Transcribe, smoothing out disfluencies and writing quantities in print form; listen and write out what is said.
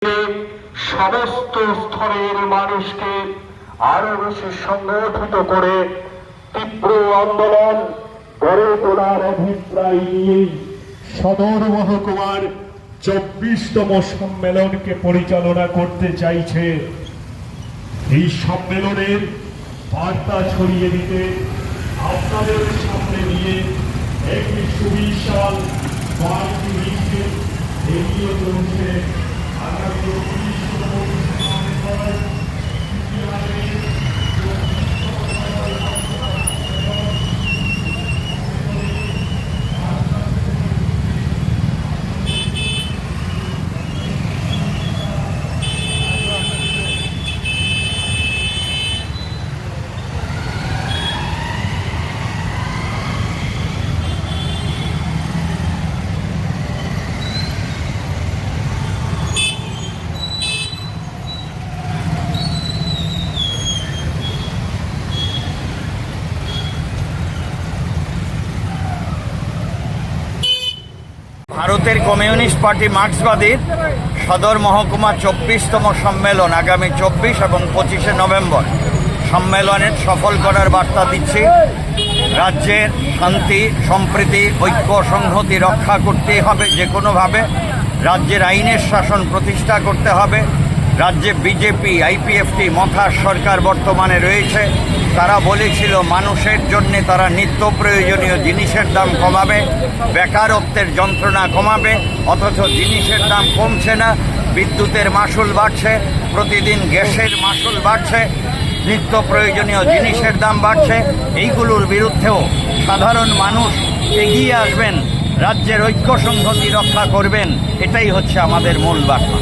সমস্ত স্তরের মানুষকে আরো বেশি সংগঠিত করে তীব্র আন্দোলন গড়ে তোলার অভিপ্রায় নিয়ে সদর মহকুমার 24তম সম্মেলনকে পরিচালনা করতে চাইছে। এই সম্মেলনের বার্তা ছড়িয়ে দিতে আপনাদের সামনে নিয়ে একটি সুবিশাল বার্তা লিখে এগিয়ে চলছে আগামী 29 ভারতের কমিউনিস্ট পার্টি মার্ক্সবাদীর সদর মহকুমা 24তম সম্মেলন আগামী 24 এবং 25শে নভেম্বর সম্মেলনের সফল করার বার্তা দিচ্ছি। রাজ্যের শান্তি সম্প্রীতি ঐক্য সংহতি রক্ষা করতেই হবে, যে কোনোভাবে রাজ্যের আইনের শাসন প্রতিষ্ঠা করতে হবে। রাজ্যে বিজেপি আইপিএফটি মথার সরকার বর্তমানে রয়েছে। তারা বলেছিল মানুষের জন্য তারা নিত্য প্রয়োজনীয় জিনিসের দাম কমাবে, বেকারত্বের যন্ত্রণা কমাবে, অথচ জিনিসের দাম কমছে না। বিদ্যুতের মাসুল বাড়ছে, প্রতিদিন গ্যাসের মাসুল বাড়ছে, নিত্য প্রয়োজনীয় জিনিসের দাম বাড়ছে। এইগুলোর বিরুদ্ধেও সাধারণ মানুষ এগিয়ে আসবেন, রাজ্যের ঐক্য সংহতি রক্ষা করবেন, এটাই হচ্ছে আমাদের মূল বার্তা।